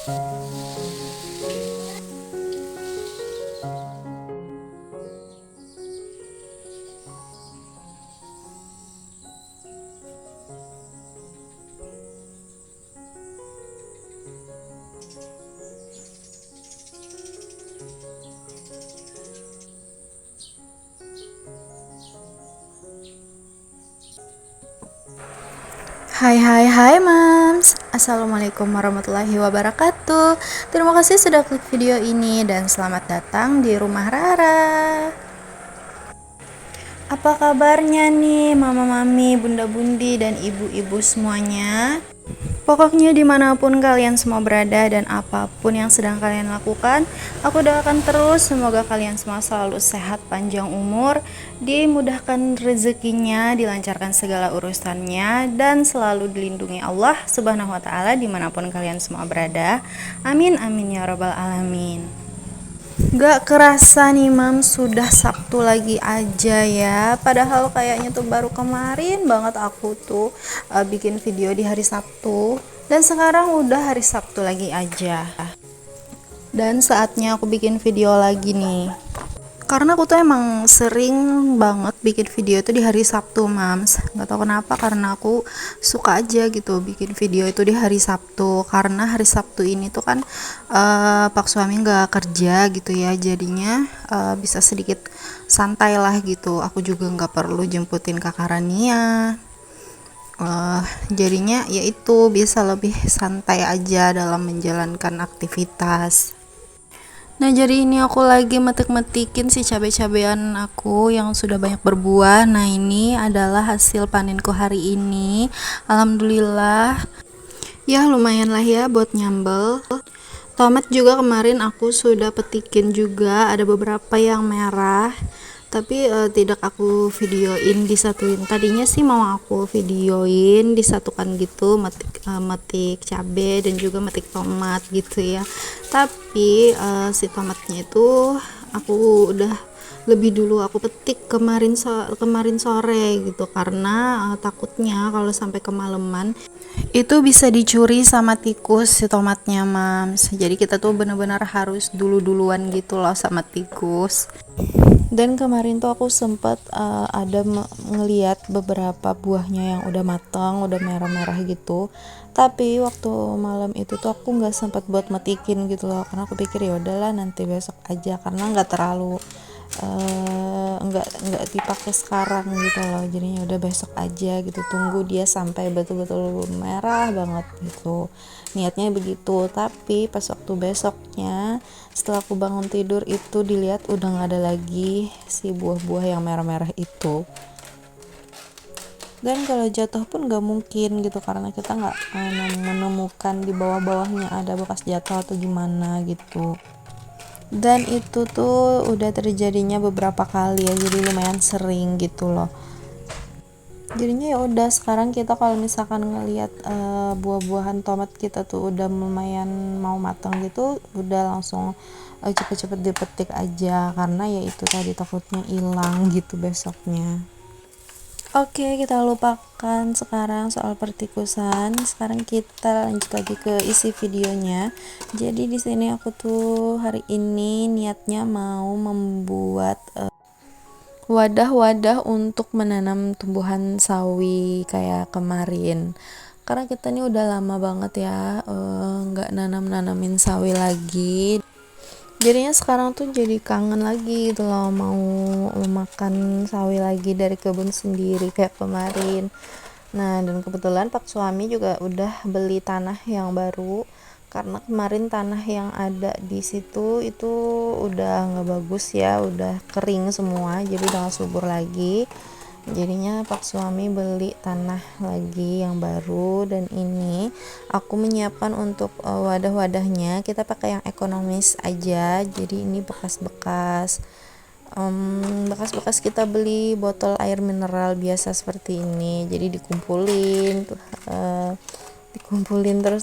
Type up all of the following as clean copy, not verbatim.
Hai hai hai mams, assalamualaikum warahmatullahi wabarakatuh. Terima kasih sudah klik video ini dan selamat datang di rumah Rara. Apa kabarnya nih mama mami, bunda bundi dan ibu-ibu semuanya? Pokoknya dimanapun kalian semua berada dan apapun yang sedang kalian lakukan, aku doakan terus semoga kalian semua selalu sehat, panjang umur, dimudahkan rezekinya, dilancarkan segala urusannya, dan selalu dilindungi Allah Subhanahu wa Ta'ala dimanapun kalian semua berada. Amin amin ya robbal alamin. Gak kerasa nih mam, sudah Sabtu lagi aja ya. Padahal kayaknya tuh baru kemarin banget aku tuh bikin video di hari Sabtu. Dan sekarang udah hari Sabtu lagi aja. Dan saatnya aku bikin video lagi nih. Karena aku tuh emang sering banget bikin video itu di hari Sabtu mams. Gak tau kenapa, karena aku suka aja gitu bikin video itu di hari Sabtu. Karena hari Sabtu ini tuh kan pak suami gak kerja gitu ya, jadinya bisa sedikit santai lah gitu. Aku juga gak perlu jemputin kakak Rania. Jadinya yaitu bisa lebih santai aja dalam menjalankan aktivitas. Nah jadi ini aku lagi metik-metikin si cabai-cabean aku yang sudah banyak berbuah. Nah ini adalah hasil panenku hari ini. Alhamdulillah. Ya lumayan lah ya buat nyambel. Tomat juga kemarin aku sudah petikin juga, ada beberapa yang merah. Tapi tidak aku videoin disatuin. Tadinya sih mau aku videoin disatukan gitu, metik cabai dan juga metik tomat gitu ya. Tapi si tomatnya itu aku udah lebih dulu aku petik kemarin sore gitu, karena takutnya kalau sampai kemalaman itu bisa dicuri sama tikus si tomatnya mams. Jadi kita tuh bener-bener harus duluan gitu loh sama tikus. Dan kemarin tuh aku sempat ada ngeliat beberapa buahnya yang udah matang, udah merah-merah gitu. Tapi waktu malam itu tuh aku nggak sempat buat metikin gitu loh, karena aku pikir ya udahlah nanti besok aja, karena nggak terlalu nggak dipakai sekarang gitu loh. Jadinya udah besok aja gitu, tunggu dia sampai betul-betul merah banget gitu, niatnya begitu. Tapi pas waktu besoknya setelah aku bangun tidur itu dilihat udah nggak ada lagi si buah-buah yang merah-merah itu. Dan kalau jatuh pun nggak mungkin gitu, karena kita nggak menemukan di bawah-bawahnya ada bekas jatuh atau gimana gitu. Dan itu tuh udah terjadinya beberapa kali ya, jadi lumayan sering gitu loh. Jadinya ya udah, sekarang kita kalau misalkan ngelihat buah-buahan tomat kita tuh udah lumayan mau matang gitu, udah langsung cepet-cepet dipetik aja, karena ya itu tadi takutnya hilang gitu besoknya. Oke, kita lupakan sekarang soal pertikusan. Sekarang kita lanjut lagi ke isi videonya. Jadi di sini aku tuh hari ini niatnya mau membuat wadah-wadah untuk menanam tumbuhan sawi kayak kemarin. Karena kita nih udah lama banget ya nggak nanamin sawi lagi. Jadinya sekarang tuh jadi kangen lagi gitu loh, mau makan sawi lagi dari kebun sendiri kayak kemarin. Nah dan kebetulan pak suami juga udah beli tanah yang baru, karena kemarin tanah yang ada di situ itu udah nggak bagus ya, udah kering semua, jadi udah gak subur lagi. Jadinya pak suami beli tanah lagi yang baru, dan ini aku menyiapkan untuk wadah-wadahnya kita pakai yang ekonomis aja. Jadi ini bekas-bekas kita beli botol air mineral biasa seperti ini, jadi dikumpulin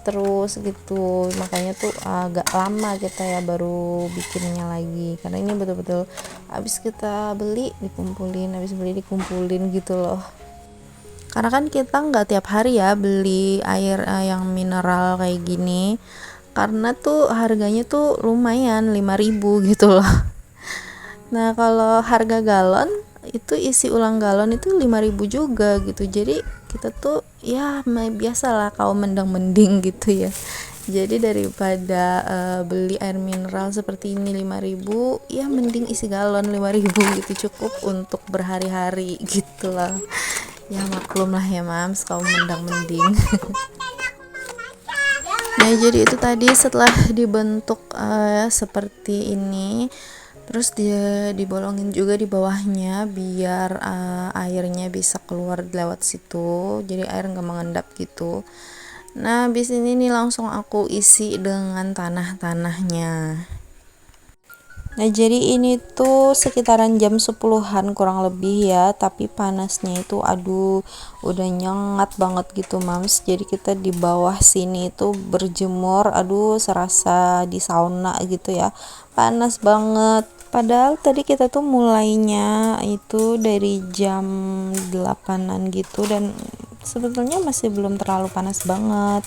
terus gitu. Makanya tuh agak lama kita ya baru bikinnya lagi, karena ini betul-betul habis kita beli dikumpulin gitu loh. Karena kan kita nggak tiap hari ya beli air yang mineral kayak gini, karena tuh harganya tuh lumayan 5.000 gitu loh. Nah kalau harga galon itu, isi ulang galon itu 5.000 juga gitu. Jadi kita tuh ya biasalah kaum mendang-mending gitu ya. Jadi daripada beli air mineral seperti ini 5.000, ya mending isi galon 5.000 gitu, cukup untuk berhari-hari gitu lah. Ya maklum lah ya mams, kaum mendang-mending. Nah jadi itu tadi setelah dibentuk seperti ini, terus dia dibolongin juga di bawahnya biar airnya bisa keluar lewat situ, jadi air nggak mengendap gitu. Nah habis ini nih langsung aku isi dengan tanah-tanahnya. Nah jadi ini tuh sekitaran jam 10-an kurang lebih ya, tapi panasnya itu aduh udah nyengat banget gitu mams. Jadi kita di bawah sini itu berjemur, aduh serasa di sauna gitu ya, panas banget. Padahal tadi kita tuh mulainya itu dari jam 8-an gitu, dan sebetulnya masih belum terlalu panas banget.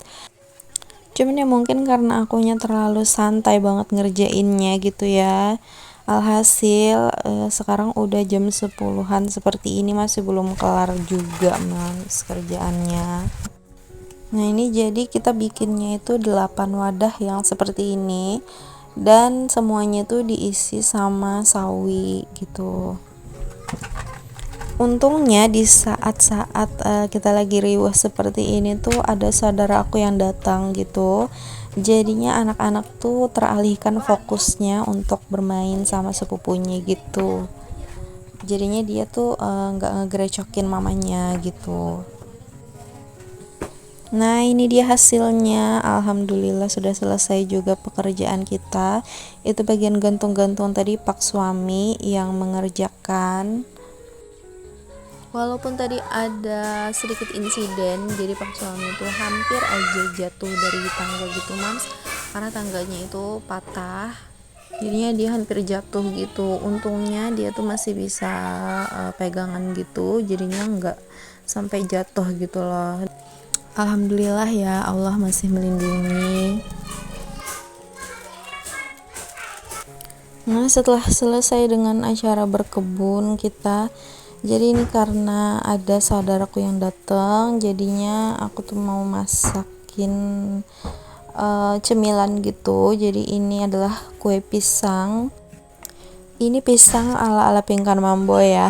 Cuman ya mungkin karena akunya terlalu santai banget ngerjainnya gitu ya. Alhasil sekarang udah jam 10-an seperti ini masih belum kelar juga mas kerjaannya. Nah ini jadi kita bikinnya itu 8 wadah yang seperti ini, dan semuanya tuh diisi sama sawi gitu. Untungnya di saat-saat kita lagi riwah seperti ini tuh ada saudara aku yang datang gitu, jadinya anak-anak tuh teralihkan fokusnya untuk bermain sama sepupunya gitu. Jadinya dia tuh nggak ngegerecokin mamanya gitu. Nah ini dia hasilnya, alhamdulillah sudah selesai juga pekerjaan kita. Itu bagian gantung-gantung tadi pak suami yang mengerjakan. Walaupun tadi ada sedikit insiden, jadi pak suami itu hampir aja jatuh dari tangga gitu mams, karena tangganya itu patah, jadinya dia hampir jatuh gitu. Untungnya dia tuh masih bisa pegangan gitu, jadinya nggak sampai jatuh gitu loh. Alhamdulillah ya, Allah masih melindungi. Nah setelah selesai dengan acara berkebun kita, jadi ini karena ada saudaraku yang datang, jadinya aku tuh mau masakin cemilan gitu. Jadi ini adalah kue pisang. Ini pisang ala-ala Pingkan Mambo ya.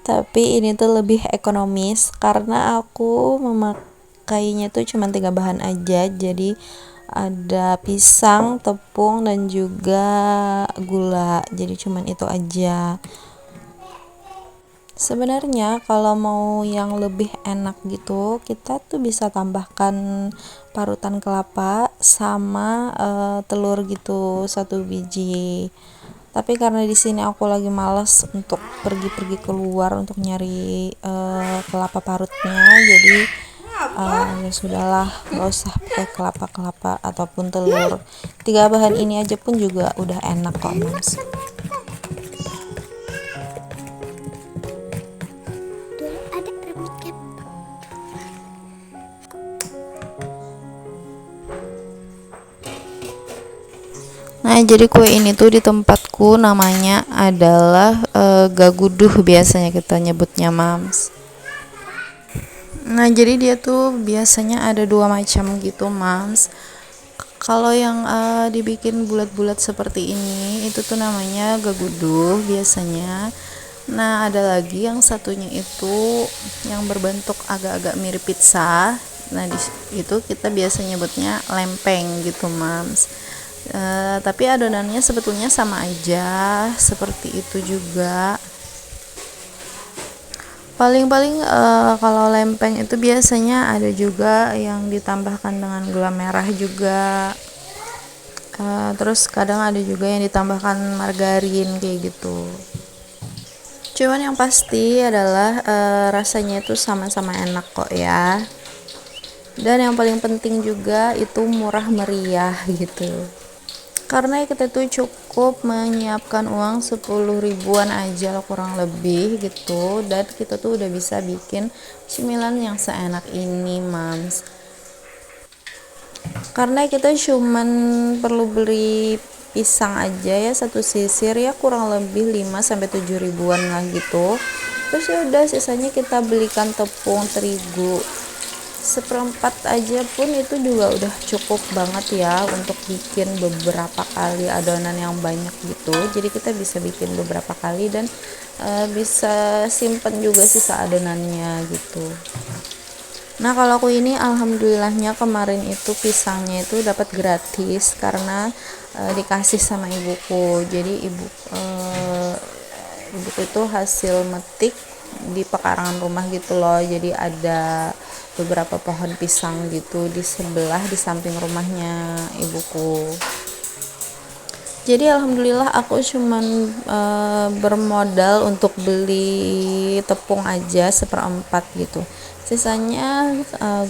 Tapi ini tuh lebih ekonomis karena aku memakainya tuh cuma 3 bahan aja. Jadi ada pisang, tepung, dan juga gula. Jadi cuman itu aja. Sebenarnya kalau mau yang lebih enak gitu, kita tuh bisa tambahkan parutan kelapa sama telur gitu 1 biji. Tapi karena di sini aku lagi males untuk pergi-pergi keluar untuk nyari kelapa parutnya, jadi ya sudahlah, nggak usah pakai kelapa ataupun telur. 3 bahan ini aja pun juga udah enak kok mas. Nah jadi kue ini tuh di tempatku namanya adalah gaguduh, biasanya kita nyebutnya mams. Nah jadi dia tuh biasanya ada 2 macam gitu mams. Kalau yang dibikin bulat-bulat seperti ini itu tuh namanya gaguduh biasanya. Nah ada lagi yang satunya itu yang berbentuk agak-agak mirip pizza. Nah itu kita biasa nyebutnya lempeng gitu mams. Tapi adonannya sebetulnya sama aja, seperti itu juga. Paling-paling kalau lempeng itu biasanya ada juga yang ditambahkan dengan gula merah juga. Terus kadang ada juga yang ditambahkan margarin kayak gitu. Cuman yang pasti adalah rasanya itu sama-sama enak kok ya. Dan yang paling penting juga itu murah meriah gitu. Karena kita tuh cukup menyiapkan uang 10 ribuan aja lah kurang lebih gitu, dan kita tuh udah bisa bikin cemilan yang seenak ini mams. karena kita cuman perlu beli pisang aja ya, satu sisir ya kurang lebih 5 sampai 7 ribuan lah gitu. Terus ya udah sisanya kita belikan tepung terigu seperempat aja pun itu juga udah cukup banget ya untuk bikin beberapa kali adonan yang banyak gitu. Jadi kita bisa bikin beberapa kali dan bisa simpen juga sisa adonannya gitu. Nah kalau aku ini alhamdulillahnya kemarin itu pisangnya itu dapat gratis karena dikasih sama ibuku. Jadi ibuku itu hasil metik di pekarangan rumah gitu loh. Jadi ada beberapa pohon pisang gitu di sebelah di samping rumahnya ibuku. Jadi alhamdulillah aku cuman bermodal untuk beli tepung aja seperempat gitu. Sisanya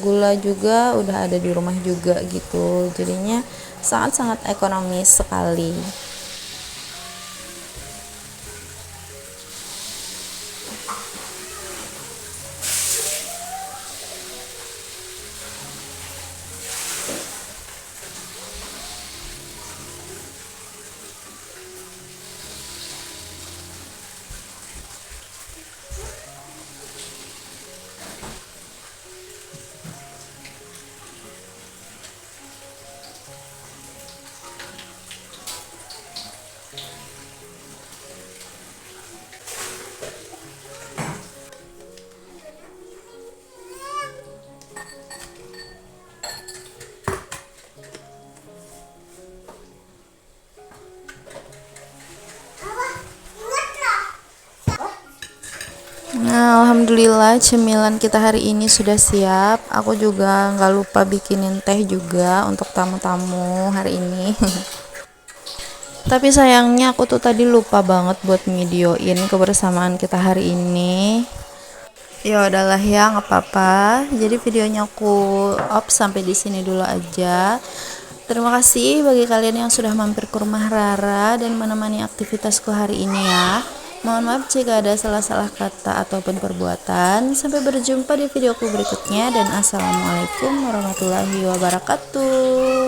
gula juga udah ada di rumah juga gitu. Jadinya sangat-sangat ekonomis sekali. Nah, alhamdulillah cemilan kita hari ini sudah siap. Aku juga nggak lupa bikinin teh juga untuk tamu-tamu hari ini. Tapi sayangnya aku tuh tadi lupa banget buat videoin kebersamaan kita hari ini. Ya udahlah ya, nggak apa-apa. Jadi videonya aku up sampai di sini dulu aja. Terima kasih bagi kalian yang sudah mampir ke rumah Rara dan menemani aktivitasku hari ini ya. Mohon maaf jika ada salah-salah kata ataupun perbuatan. Sampai berjumpa di videoku berikutnya dan assalamualaikum warahmatullahi wabarakatuh.